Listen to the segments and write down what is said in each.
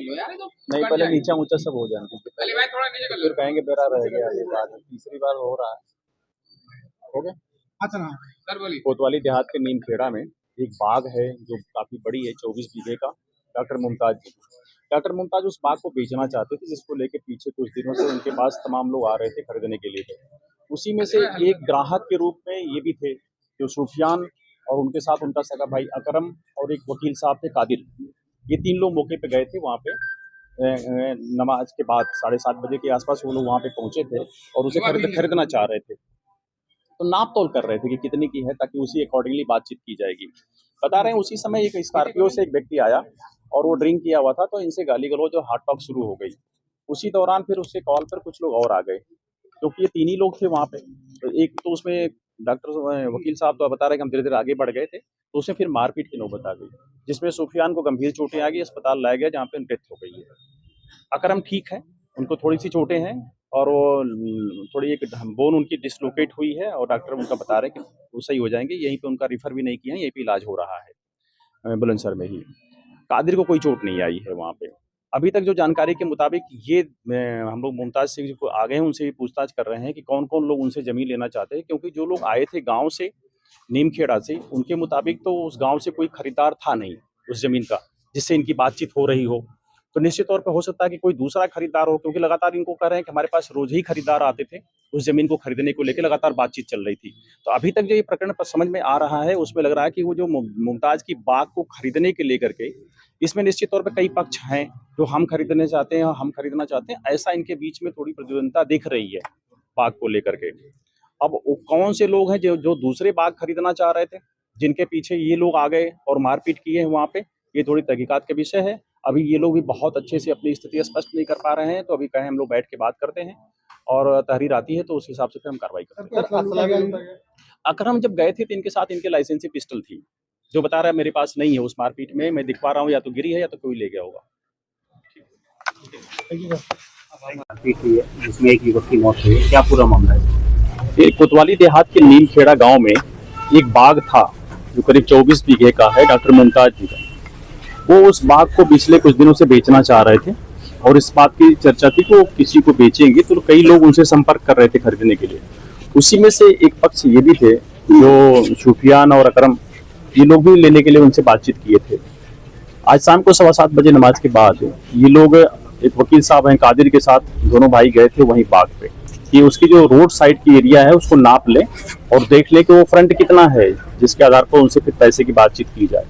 लो यार, ये तो नहीं, पहले नीचा ऊंचा सब हो जाएंगे, पहले भाई थोड़ा नीचे कर लो, फिर कहेंगे बेरा रह गया, ये बात तीसरी बार हो रहा है। हो गया। सर बोलिए। कोतवाली देहात के नीमखेड़ा में एक बाग है जो काफी बड़ी है, 24 बीघे का। डॉक्टर मुमताज उस बाग को बेचना चाहते थे, जिसको लेके पीछे कुछ दिनों से उनके पास तमाम लोग आ रहे थे खरीदने के लिए। उसी में से एक ग्राहक के रूप में ये भी थे जो सूफियान और उनके साथ उनका सगा भाई अकरम और एक वकील साहब थे कादिर। ये 3 लोग मौके पे गए थे वहाँ पे नमाज के बाद 7:30 बजे के आसपास वो लोग वहाँ पे पहुंचे थे और उसे खरीदना चाह रहे थे। तो नाप तोल कर रहे थे कि कितने की है, ताकि उसी अकॉर्डिंगली बातचीत की जाएगी। बता रहे हैं उसी समय एक स्कॉर्पियो से एक व्यक्ति आया और वो ड्रिंक किया हुआ था, तो इनसे गाली गलौज और हाथ टॉक शुरू हो गई। उसी दौरान फिर उसके कॉल पर कुछ लोग और आ गए, क्योंकि ये 3 ही लोग थे वहाँ पे। तो एक तो उसमें डॉक्टर वकील साहब तो बता रहे हैं कि हम धीरे धीरे आगे बढ़ गए थे, तो उसमें फिर मारपीट की नौबत आ गई, जिसमें सूफियान को गंभीर चोटें आ गई, अस्पताल लाया गया, जहाँ पे डेथ हो गई है। अकरम ठीक है, उनको थोड़ी सी चोटें हैं और वो थोड़ी एक बोन उनकी डिसलोकेट हुई है और डॉक्टर उनका बता रहे हैं कि वो सही हो जाएंगे। यहीं पे उनका रिफर भी नहीं किया है, यहीं पे इलाज हो रहा है बुलंदशहर में ही। कादिर को कोई चोट नहीं आई है वहाँ पे। अभी तक जो जानकारी के मुताबिक ये हम लोग मुमताज से जो आगे हैं उनसे भी पूछताछ कर रहे हैं कि कौन कौन लोग उनसे ज़मीन लेना चाहते हैं, क्योंकि जो लोग आए थे गांव से, नीमखेड़ा से, उनके मुताबिक तो उस गांव से कोई खरीदार था नहीं उस ज़मीन का जिससे इनकी बातचीत हो रही हो। तो निश्चित तौर पर हो सकता है कि कोई दूसरा खरीदार हो, क्योंकि लगातार इनको कह रहे हैं कि हमारे पास रोज ही खरीदार आते थे, उस जमीन को खरीदने को लेकर लगातार बातचीत चल रही थी। तो अभी तक जो ये प्रकरण पर समझ में आ रहा है उसमें लग रहा है कि वो जो मुमताज की बाग को खरीदने के लेकर के, इसमें निश्चित तौर पर कई पक्ष हैं जो हम खरीदने चाहते हैं, हम खरीदना चाहते हैं, ऐसा इनके बीच में थोड़ी प्रतिद्वंदता दिख रही है बाग को लेकर के। अब कौन से लोग हैं जो दूसरे बाग खरीदना चाह रहे थे, जिनके पीछे ये लोग आ गए और मारपीट किए हैं वहाँ पे, ये थोड़ी तहकीकात का विषय है। अभी ये लोग भी बहुत अच्छे से अपनी स्थिति स्पष्ट नहीं कर पा रहे हैं, तो अभी कहें हम लोग बैठ के बात करते हैं और तहरीर आती है तो उस हिसाब से फिर हम कार्रवाई करते हैं। अकरम जब गए थे तो इनके साथ इनके लाइसेंसी पिस्टल थी, जो बता रहा है मेरे पास नहीं है। उस मारपीट में मैं दिखवा रहा हूँ, या तो गिरी है या तो कोई ले गया होगा। मारपीट हुई है जिसमें एक युवक की मौत हुई है, क्या पूरा मामला है? कोतवाली देहात के नीमखेड़ा गाँव में एक बाग था जो करीब 24 बीघे का है, डॉक्टर मुमताज जी का। वो उस बाग को पिछले कुछ दिनों से बेचना चाह रहे थे और इस बात की चर्चा थी कि वो किसी को बेचेंगे, तो कई लोग उनसे संपर्क कर रहे थे खरीदने के लिए। उसी में से एक पक्ष ये भी थे जो सूफियान और अकरम, ये लोग भी लेने के लिए उनसे बातचीत किए थे। आज शाम को 7:15 बजे नमाज के बाद ये लोग, एक वकील साहब हैं कादिर के साथ, दोनों भाई गए थे वहीं बाग पे कि उसकी जो रोड साइड की एरिया है उसको नाप लें और देख लें कि वो फ्रंट कितना है, जिसके आधार पर उनसे फिर पैसे की बातचीत की जाए।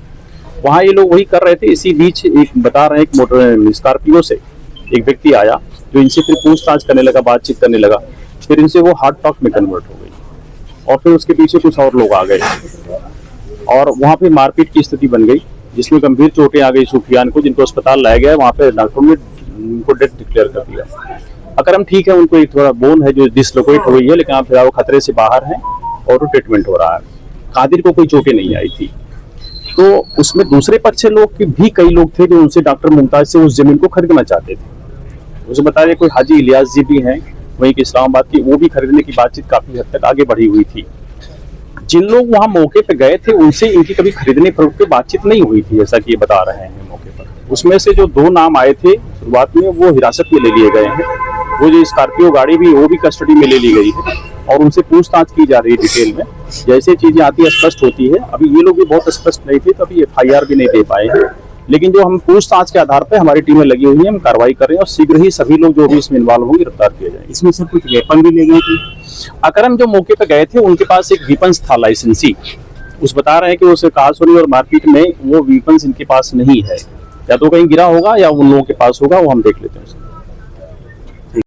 वहाँ ये लोग वही कर रहे थे। इसी बीच एक बता रहे हैं एक मोटर स्कॉर्पियो से एक व्यक्ति आया जो इनसे फिर पूछताछ करने लगा, बातचीत करने लगा। फिर इनसे वो हार्ड टॉक में कन्वर्ट हो गई और फिर उसके पीछे कुछ और लोग आ गए और वहाँ पे मारपीट की स्थिति बन गई, जिसमें गंभीर चोटें आ गई सूफियान को, जिनको अस्पताल लाया गया। वहाँ पे डॉक्टरों ने उनको डेथ डिक्लेयर कर दिया। अकरम ठीक है, उनको एक थोड़ा बोन है जो डिसलोकेट हो गई है, लेकिन फिलहाल वो खतरे से बाहर हैं और ट्रीटमेंट हो रहा है। कादिर को कोई चोटें नहीं आई थी। तो उसमें दूसरे पक्ष से लोग भी कई लोग थे जो उनसे डॉक्टर मुमताज से उस जमीन को खरीदना चाहते थे। उसे बता रहे कोई हाजी इलियास जी भी हैं वहीं के इस्लामाबाद की, वो भी खरीदने की बातचीत काफी हद तक आगे बढ़ी हुई थी। जिन लोग वहां मौके पे गए थे उनसे इनकी कभी खरीदने फरोख्त की बातचीत नहीं हुई थी, जैसा कि ये बता रहे हैं मौके पर। उसमें से जो 2 नाम आए थे शुरुआत में, वो हिरासत में ले लिए गए हैं। वो जो स्कॉर्पियो गाड़ी भी, वो भी कस्टडी में ले ली गई है और उनसे पूछताछ की जा रही है डिटेल में। जैसे चीजें आती है स्पष्ट होती है। अभी ये लोग भी बहुत स्पष्ट नहीं थे, तो अभी FIR भी नहीं दे पाए हैं, लेकिन जो हम पूछताछ के आधार पर हमारी टीमें लगी हुई है, हम कार्रवाई कर रहे हैं और शीघ्र ही सभी लोग जो भी इसमें इन्वॉल्व होंगे गिरफ्तार किए जाएंगे। इसमें सर कुछ वेपन भी ले गए थे? अकरम जो मौके पर गए थे उनके पास एक वीपन्स था लाइसेंसी। उस बता रहे हैं कि उस कारसोनी और मारपीट में वो वीपन्स इनके पास नहीं है, या तो कहीं गिरा होगा या उन लोगों के पास होगा, वो हम देख लेते हैं।